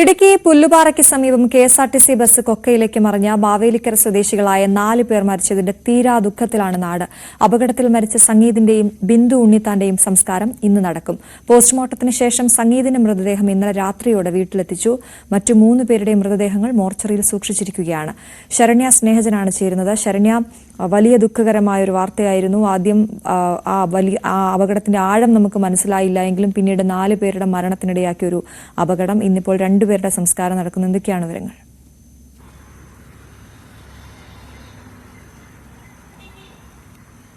ഇടുക്കി പുല്ലുപാറയ്ക്ക് സമീപം KSRTC bus കൊക്കയിലേക്ക് മറിഞ്ഞ മാവേലിക്കര സ്വദേശികളായ 4 പേർ മരിച്ചതിന്റെ തീരാ ദുഃഖത്തിലാണ് നാട്. അപകടത്തിൽ മരിച്ച സംഗീതിന്റെയും ബിന്ദു ഉണ്ണിത്താന്റെയും സംസ്കാരം ഇന്ന് നടക്കും. പോസ്റ്റ്മോർട്ടത്തിന് ശേഷം സംഗീതിന്റെ മൃതദേഹം ഇന്നലെ രാത്രിയോടെ വീട്ടിലെത്തിച്ചു. മറ്റു 3 പേരുടെയും മൃതദേഹങ്ങൾ മോർച്ചറിയിൽ സൂക്ഷിച്ചിരിക്കുകയാണ്. ശരണ്യ സ്നേഹജനാണ് ചേരുന്നത്. ശരണ്യ, വലിയ ദുഃഖകരമായ ഒരു വാർത്തയായിരുന്നു. ആദ്യം ആ അപകടത്തിന്റെ ആഴം നമുക്ക് മനസ്സിലായില്ല എങ്കിലും പിന്നീട് 4 പേരുടെ മരണത്തിനിടയാക്കിയ ഒരു അപകടം. ഇന്നിപ്പോൾ 2 പേരുടെ സംസ്കാരം നടക്കുന്നു. എന്തൊക്കെയാണ് വിവരങ്ങൾ?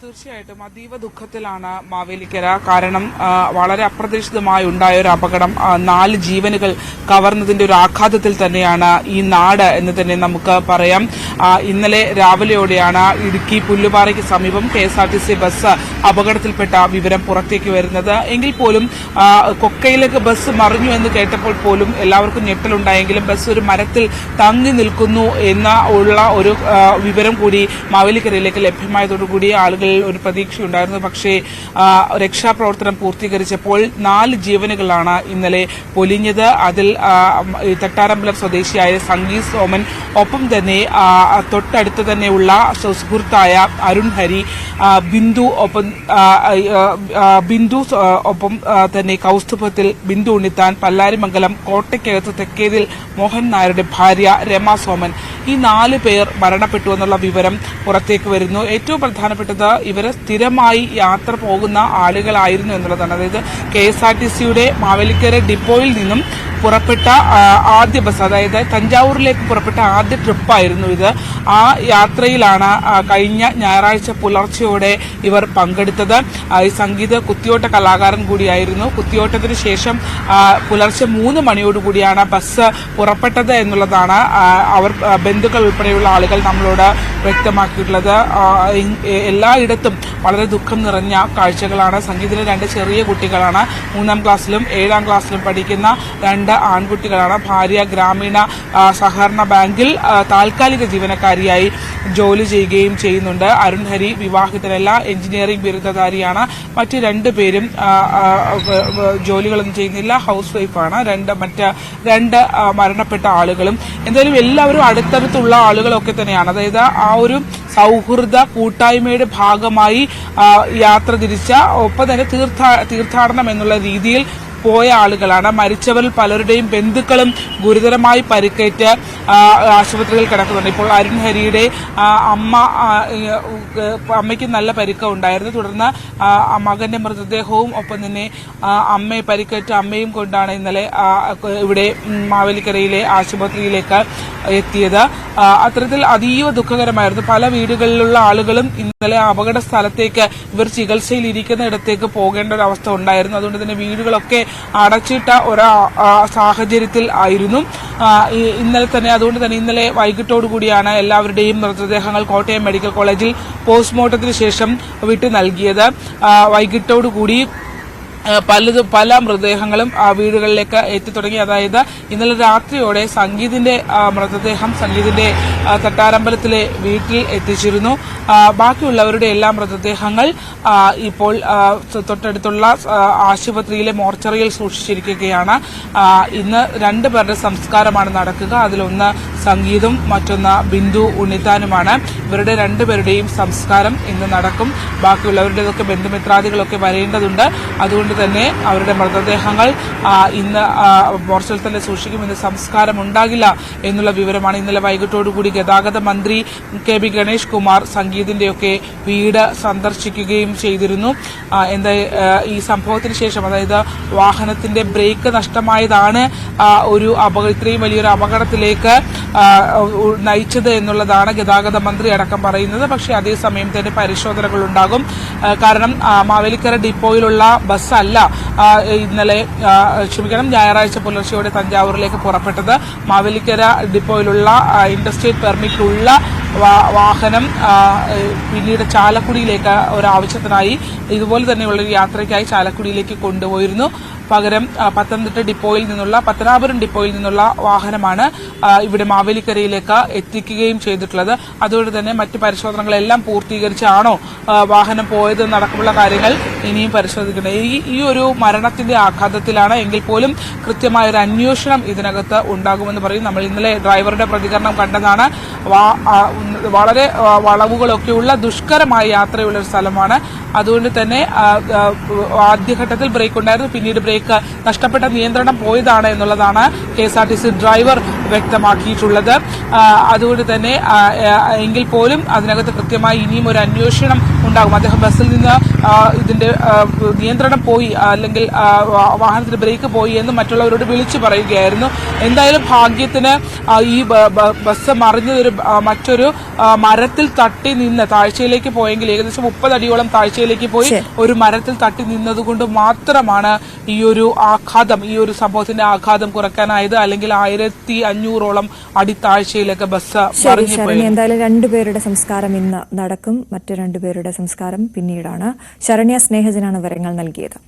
തീർച്ചയായിട്ടും അതീവ ദുഃഖത്തിലാണ് മാവേലിക്കര. കാരണം വളരെ അപ്രതീക്ഷിതമായി ഉണ്ടായ ഒരു അപകടം 4 ജീവനുകൾ കവർന്നതിന്റെ ഒരു ആഘാതത്തിൽ തന്നെയാണ് ഈ നാട് എന്ന് തന്നെ നമുക്ക് പറയാം. ഇന്നലെ രാവിലെയോടെയാണ് ഇടുക്കി പുല്ലുപാറയ്ക്ക് സമീപം കെഎസ്ആർടിസി ബസ് അപകടത്തിൽപ്പെട്ട വിവരം പുറത്തേക്ക് വരുന്നത്. എങ്കിൽ പോലും കൊക്കയിലേക്ക് ബസ് മറിഞ്ഞു എന്ന് കേട്ടപ്പോൾ പോലും എല്ലാവർക്കും ഞെട്ടലുണ്ടായെങ്കിലും ബസ് ഒരു മരത്തിൽ തങ്ങി നിൽക്കുന്നു ഉള്ള ഒരു വിവരം കൂടി മാവേലിക്കരയിലേക്ക് ലഭ്യമായതോടുകൂടി ആളുകൾ ഒരു പ്രതീക്ഷയുണ്ടായിരുന്നു. പക്ഷേ രക്ഷാപ്രവർത്തനം പൂർത്തീകരിച്ചപ്പോൾ 4 ജീവനുകളാണ് ഇന്നലെ പൊലിഞ്ഞത്. അതിൽ തട്ടാരമ്പലം സ്വദേശിയായ സംഗീത് സോമൻ, ഒപ്പം തന്നെ തൊട്ടടുത്ത് തന്നെയുള്ള സുഹൃത്തായ അരുൺ ഹരി, ബിന്ദു ഒപ്പം തന്നെ കൗസ്തുഭത്തിൽ ബിന്ദു ഉണ്ണിത്താൻ, പല്ലാരിമംഗലം കോട്ടയ്ക്കകത്ത് തെക്കേതിൽ മോഹൻ നായരുടെ ഭാര്യ രമ സോമൻ, ഈ 4 പേർ മരണപ്പെട്ടു എന്നുള്ള വിവരം പുറത്തേക്ക് വരുന്നു. ഏറ്റവും പ്രധാനപ്പെട്ടത് ഇവർ സ്ഥിരമായി യാത്ര പോകുന്ന ആളുകളായിരുന്നു എന്നുള്ളതാണ്. അതായത് കെഎസ്ആർടിസിയുടെ മാവേലിക്കര ഡിപ്പോയിൽ നിന്നും പുറപ്പെട്ട ആദ്യ ബസ്, അതായത് തഞ്ചാവൂരിലേക്ക് പുറപ്പെട്ട ആദ്യ ട്രിപ്പായിരുന്നു ഇത്. ആ യാത്രയിലാണ് കഴിഞ്ഞ ഞായറാഴ്ച പുലർച്ചെയോടെ ഇവർ പങ്കെടുത്തത്. ഈ സംഗീത കുത്തിയോട്ട കലാകാരൻ കൂടിയായിരുന്നു. കുത്തിയോട്ടത്തിന് ശേഷം പുലർച്ചെ 3 മണിയോടുകൂടിയാണ് ബസ് പുറപ്പെട്ടത് എന്നുള്ളതാണ് അവർ ബന്ധുക്കൾ ഉൾപ്പെടെയുള്ള ആളുകൾ നമ്മളോട് വ്യക്തമാക്കിയിട്ടുള്ളത്. എല്ലായിടത്തും വളരെ ദുഃഖം നിറഞ്ഞ കാഴ്ചകളാണ്. സംഗീതത്തിലെ 2 ചെറിയ കുട്ടികളാണ്. 3ാം ക്ലാസ്സിലും 7ാം ക്ലാസ്സിലും പഠിക്കുന്ന 2 ആൺകുട്ടികളാണ്. ഭാര്യ ഗ്രാമീണ സഹകരണ ബാങ്കിൽ താൽക്കാലിക ജീവനക്കാരിയായി ജോലി ചെയ്യുകയും ചെയ്യുന്നുണ്ട്. അരുൺ ഹരി വിവാഹിതനല്ല, എഞ്ചിനീയറിംഗ് ബിരുദധാരിയാണ്. മറ്റ് 2 പേരും ജോലികളൊന്നും ചെയ്യുന്നില്ല, ഹൗസ് വൈഫാണ്. മറ്റ് 2 മരണപ്പെട്ട ആളുകളും എന്തായാലും എല്ലാവരും അടുത്തടുത്തുള്ള ആളുകളൊക്കെ തന്നെയാണ്. അതായത് ആ ഒരു സൗഹൃദ കൂട്ടായ്മയുടെ ഭാഗമായി യാത്ര തിരിച്ച, ഒപ്പം തന്നെ തീർത്ഥാടനം എന്നുള്ള രീതിയിൽ പോയ ആളുകളാണ്. മരിച്ചവരിൽ പലരുടെയും ബന്ധുക്കളും ഗുരുതരമായി പരിക്കേറ്റ് ആശുപത്രിയിൽ കിടക്കുന്നുണ്ട്. ഇപ്പോൾ അരുൺ ഹരിയുടെ അമ്മയ്ക്ക് നല്ല പരിക്ക് ഉണ്ടായിരുന്നു. തുടർന്ന് മകന്റെ മൃതദേഹവും ഒപ്പം തന്നെ അമ്മയെ പരിക്കേറ്റ അമ്മയും കൊണ്ടാണ് ഇന്നലെ ഇവിടെ മാവേലിക്കരയിലെ ആശുപത്രിയിലേക്ക് എത്തിയത്. അത്തരത്തിൽ അതീവ ദുഃഖകരമായിരുന്നു. പല വീടുകളിലുള്ള ആളുകളും ഇന്നലെ അപകട സ്ഥലത്തേക്ക് ഇവർ ചികിത്സയിൽ ഇരിക്കുന്ന ഇടത്തേക്ക് പോകേണ്ട ഒരു അവസ്ഥ ഉണ്ടായിരുന്നു. അതുകൊണ്ട് തന്നെ വീടുകളൊക്കെ അടച്ചിട്ട ഒരു സാഹചര്യത്തിൽ ആയിരുന്നു ഇന്നലെ തന്നെ. അതുകൊണ്ട് തന്നെ ഇന്നലെ വൈകിട്ടോടുകൂടിയാണ് എല്ലാവരുടെയും മൃതദേഹങ്ങൾ കോട്ടയം മെഡിക്കൽ കോളേജിൽ പോസ്റ്റ്മോർട്ടത്തിന് ശേഷം വിട്ടു നൽകിയത്. വൈകിട്ടോടുകൂടി പല മൃതദേഹങ്ങളും വീടുകളിലേക്ക് എത്തിത്തുടങ്ങി. അതായത് ഇന്നലെ രാത്രിയോടെ സംഗീതിന്റെ മൃതദേഹം സംഗീതിന്റെ തട്ടാരമ്പലത്തിലെ വീട്ടിൽ എത്തിച്ചിരുന്നു. ബാക്കിയുള്ളവരുടെ എല്ലാ മൃതദേഹങ്ങൾ ഇപ്പോൾ തൊട്ടടുത്തുള്ള ആശുപത്രിയിലെ മോർച്ചറിയിൽ സൂക്ഷിച്ചിരിക്കുകയാണ്. ഇന്ന് 2 പേരുടെ സംസ്കാരമാണ് നടക്കുക. അതിലൊന്ന് സംഗീതും മറ്റൊന്ന് ബിന്ദു ഉണ്ണിത്താനുമാണ്. ഇവരുടെ 2 പേരുടെയും സംസ്കാരം ഇന്ന് നടക്കും. ബാക്കിയുള്ളവരുടേതൊക്കെ ബന്ധുമിത്രാദികളൊക്കെ വരേണ്ടതുണ്ട്. അതുകൊണ്ട് തന്നെ അവരുടെ മൃതദേഹങ്ങൾ ഇന്ന് മോർച്ചറിൽ തന്നെ സൂക്ഷിക്കും. ഇന്ന് സംസ്കാരം ഉണ്ടാകില്ല എന്നുള്ള വിവരമാണ്. ഇന്നലെ വൈകിട്ടോടുകൂടി ഗതാഗത മന്ത്രി കെ.ബി. ഗണേഷ് കുമാർ സംഗീതിന്റെയൊക്കെ വീട് സന്ദർശിക്കുകയും ചെയ്തിരുന്നു. ഈ സംഭവത്തിന് ശേഷം, അതായത് വാഹനത്തിന്റെ ബ്രേക്ക് നഷ്ടമായതാണ് ഇത്രയും വലിയൊരു അപകടത്തിലേക്ക് നയിച്ചത് എന്നുള്ളതാണ് ഗതാഗത മന്ത്രി അടക്കം പറയുന്നത്. പക്ഷേ അതേസമയം തന്നെ പരിശോധനകൾ ഉണ്ടാകും. കാരണം മാവേലിക്കര ഡിപ്പോയിലുള്ള ബസ് അല്ല ഞായറാഴ്ച പുലർച്ചെയോടെ തഞ്ചാവൂരിലേക്ക് പുറപ്പെട്ടത്. മാവേലിക്കര ഡിപ്പോയിലുള്ള ഇന്റർസ്റ്റേറ്റ് പെർമിറ്റ് ഉള്ള വാഹനം പിന്നീട് ചാലക്കുടിയിലേക്ക് ഒരാവശ്യത്തിനായി ഇതുപോലെ തന്നെയുള്ളൊരു യാത്രയ്ക്കായി ചാലക്കുടിയിലേക്ക് കൊണ്ടുപോയിരുന്നു. പകരം പത്തനംതിട്ട ഡിപ്പോയിൽ നിന്നുള്ള പത്തനാപുരം ഡിപ്പോയിൽ നിന്നുള്ള വാഹനമാണ് ഇവിടെ മാവേലിക്കരയിലേക്ക് എത്തിക്കുകയും ചെയ്തിട്ടുള്ളത്. അതുകൊണ്ട് തന്നെ മറ്റ് പരിശോധനകളെല്ലാം പൂർത്തീകരിച്ചാണോ വാഹനം പോയത് നടക്കുമുള്ള കാര്യങ്ങൾ ഇനിയും പരിശോധിക്കുന്നത്. ഈ ഒരു മരണത്തിന്റെ ആഘാതത്തിലാണ് എങ്കിൽ പോലും കൃത്യമായ ഒരു അന്വേഷണം ഇതിനകത്ത് ഉണ്ടാകുമെന്ന് പറയും. നമ്മൾ ഇന്നലെ ഡ്രൈവറുടെ പ്രതികരണം കണ്ടതാണ്. വളരെ വളവുകളൊക്കെയുള്ള ദുഷ്കരമായ യാത്രയുള്ള ഒരു സ്ഥലമാണ്. അതുകൊണ്ട് തന്നെ ആദ്യഘട്ടത്തിൽ ബ്രേക്ക് ഉണ്ടായിരുന്നു, പിന്നീട് ബ്രേക്ക് നഷ്ടപ്പെട്ട നിയന്ത്രണം പോയതാണ് എന്നുള്ളതാണ് KSRTC ഡ്രൈവർ വ്യക്തമാക്കിയിട്ടുള്ളത്. അതുകൊണ്ട് തന്നെ എങ്കിൽ പോലും അതിനകത്ത് കൃത്യമായി ഇനിയും ഒരു അന്വേഷണം ഉണ്ടാകും. അദ്ദേഹം ബസ്സിൽ നിന്ന് ഇതിന്റെ നിയന്ത്രണം പോയി അല്ലെങ്കിൽ വാഹനത്തിന് ബ്രേക്ക് പോയി എന്ന് മറ്റുള്ളവരോട് വിളിച്ചു പറയുകയായിരുന്നു. എന്തായാലും ഭാഗ്യത്തിന് ഈ ബസ് മറിഞ്ഞതൊരു മറ്റൊരു മരത്തിൽ തട്ടി നിന്ന് താഴ്ചയിലേക്ക് പോയെങ്കിൽ ഏകദേശം 30 അടിയോളം താഴ്ചയിലേക്ക് പോയി ഒരു മരത്തിൽ തട്ടി നിന്നതുകൊണ്ട് മാത്രമാണ് ഈ ഒരു ആഘാതം, ഈ ഒരു സംഭവത്തിന്റെ ആഘാതം കുറയ്ക്കാനായത്. അല്ലെങ്കിൽ 1500ഓളം അടി താഴ്ചയിലേക്ക് ബസ് മറിഞ്ഞുപോയി. എന്തായാലും രണ്ടുപേരുടെ സംസ്കാരം ഇന്ന് നടക്കും, മറ്റു രണ്ടുപേരുടെ സംസ്കാരം പിന്നീടാണ്. ശരണ്യ സ്നേഹജനാണ് വിവരങ്ങൾ നൽകിയത്.